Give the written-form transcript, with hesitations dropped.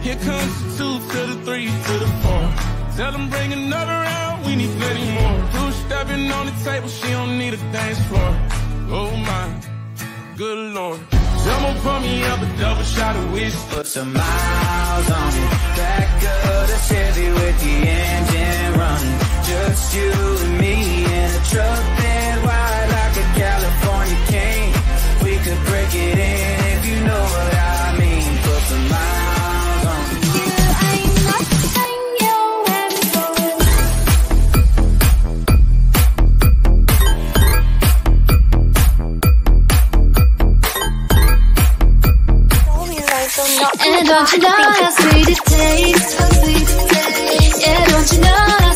Here comes the 2 to the 3 to the 4. Tell them bring another round, we need plenty more. Two stepping on the table, she don't need a dance floor. Oh my, good Lord. Someone pour me up a double shot of whiskey. Put some miles on it. Back of the Chevy with the engine running. Just you and me in a truck that wide like a California king. We could break it in if you know what I mean. Put some miles on it. And don't you know how sweet it tastes? Yeah, don't you know